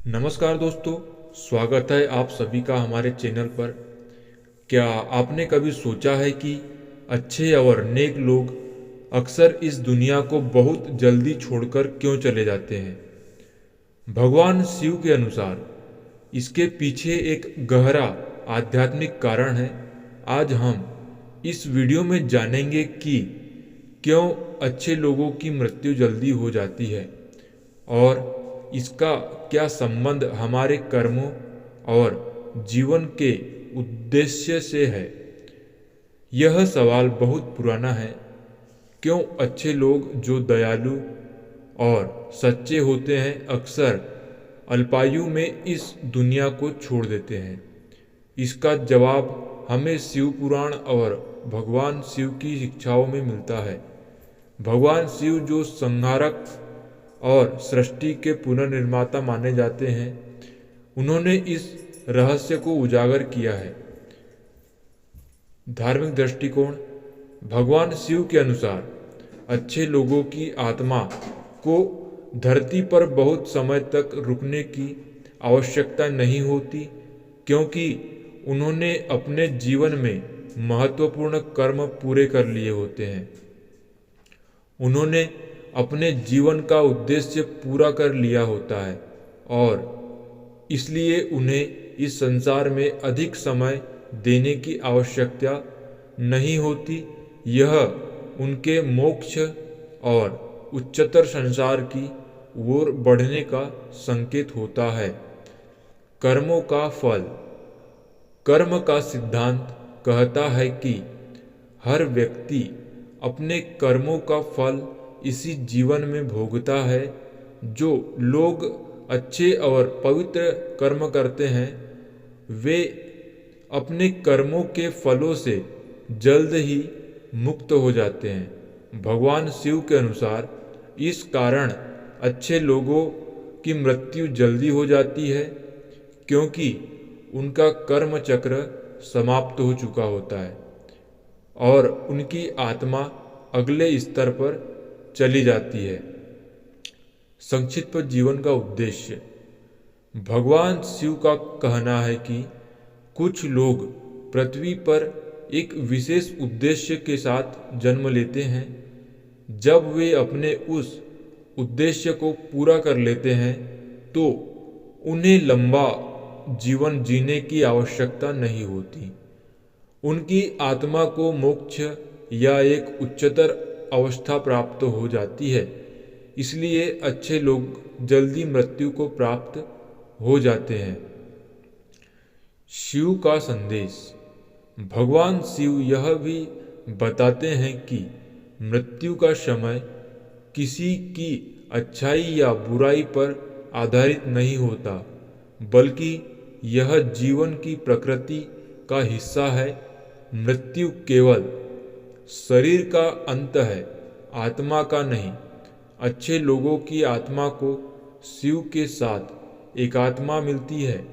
नमस्कार दोस्तों, स्वागत है आप सभी का हमारे चैनल पर। क्या आपने कभी सोचा है कि अच्छे और नेक लोग अक्सर इस दुनिया को बहुत जल्दी छोड़कर क्यों चले जाते हैं? भगवान शिव के अनुसार इसके पीछे एक गहरा आध्यात्मिक कारण है। आज हम इस वीडियो में जानेंगे कि क्यों अच्छे लोगों की मृत्यु जल्दी हो जाती है और इसका क्या संबंध हमारे कर्मों और जीवन के उद्देश्य से है। यह सवाल बहुत पुराना है। क्यों अच्छे लोग जो दयालु और सच्चे होते हैं अक्सर अल्पायु में इस दुनिया को छोड़ देते हैं? इसका जवाब हमें शिव पुराण और भगवान शिव की शिक्षाओं में मिलता है। भगवान शिव जो संहारक और सृष्टि के पुनर्निर्माता माने जाते हैं, उन्होंने इस रहस्य को उजागर किया है। धार्मिक दृष्टिकोण। भगवान शिव के अनुसार अच्छे लोगों की आत्मा को धरती पर बहुत समय तक रुकने की आवश्यकता नहीं होती, क्योंकि उन्होंने अपने जीवन में महत्वपूर्ण कर्म पूरे कर लिए होते हैं। उन्होंने अपने जीवन का उद्देश्य पूरा कर लिया होता है और इसलिए उन्हें इस संसार में अधिक समय देने की आवश्यकता नहीं होती। यह उनके मोक्ष और उच्चतर संसार की ओर बढ़ने का संकेत होता है। कर्मों का फल। कर्म का सिद्धांत कहता है कि हर व्यक्ति अपने कर्मों का फल इसी जीवन में भोगता है। जो लोग अच्छे और पवित्र कर्म करते हैं, वे अपने कर्मों के फलों से जल्द ही मुक्त हो जाते हैं। भगवान शिव के अनुसार इस कारण अच्छे लोगों की मृत्यु जल्दी हो जाती है, क्योंकि उनका कर्म चक्र समाप्त हो चुका होता है और उनकी आत्मा अगले स्तर पर चली जाती है। संक्षिप्त जीवन का उद्देश्य। भगवान शिव का कहना है कि कुछ लोग पृथ्वी पर एक विशेष उद्देश्य के साथ जन्म लेते हैं। जब वे अपने उस उद्देश्य को पूरा कर लेते हैं तो उन्हें लंबा जीवन जीने की आवश्यकता नहीं होती। उनकी आत्मा को मोक्ष या एक उच्चतर अवस्था प्राप्त हो जाती है। इसलिए अच्छे लोग जल्दी मृत्यु को प्राप्त हो जाते हैं। शिव का संदेश। भगवान शिव यह भी बताते हैं कि मृत्यु का समय किसी की अच्छाई या बुराई पर आधारित नहीं होता, बल्कि यह जीवन की प्रकृति का हिस्सा है। मृत्यु केवल शरीर का अंत है, आत्मा का नहीं। अच्छे लोगों की आत्मा को शिव के साथ एकात्मा मिलती है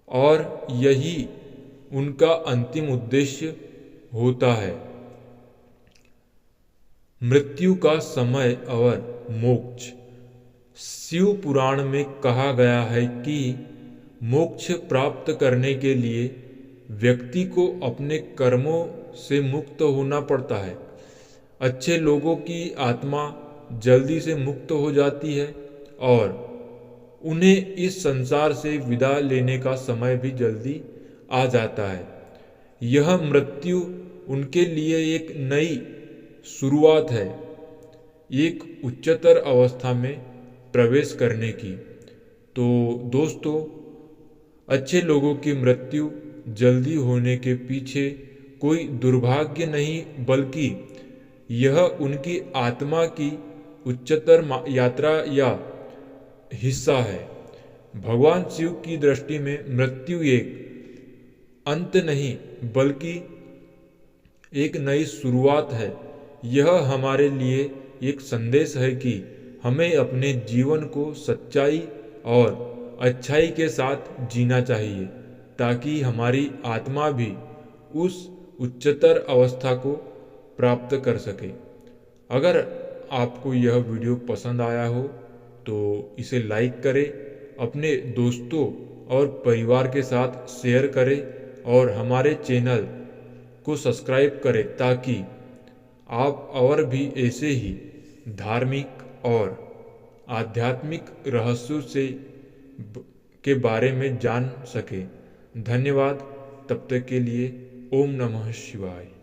और यही उनका अंतिम उद्देश्य होता है। मृत्यु का समय और मोक्ष। शिव पुराण में कहा गया है कि मोक्ष प्राप्त करने के लिए व्यक्ति को अपने कर्मों से मुक्त होना पड़ता है। अच्छे लोगों की आत्मा जल्दी से मुक्त हो जाती है और उन्हें इस संसार से विदा लेने का समय भी जल्दी आ जाता है। यह मृत्यु उनके लिए एक नई शुरुआत है, एक उच्चतर अवस्था में प्रवेश करने की। तो दोस्तों, अच्छे लोगों की मृत्यु जल्दी होने के पीछे कोई दुर्भाग्य नहीं, बल्कि यह उनकी आत्मा की उच्चतर यात्रा या हिस्सा है। भगवान शिव की दृष्टि में मृत्यु एक अंत नहीं, बल्कि एक नई शुरुआत है। यह हमारे लिए एक संदेश है कि हमें अपने जीवन को सच्चाई और अच्छाई के साथ जीना चाहिए, ताकि हमारी आत्मा भी उस उच्चतर अवस्था को प्राप्त कर सके। अगर आपको यह वीडियो पसंद आया हो तो इसे लाइक करें अपने दोस्तों और परिवार के साथ शेयर करें और हमारे चैनल को सब्सक्राइब करें ताकि आप और भी ऐसे ही धार्मिक और आध्यात्मिक रहस्यों के बारे में जान सकें। धन्यवाद। तब तक के लिए ओम नमः शिवाय।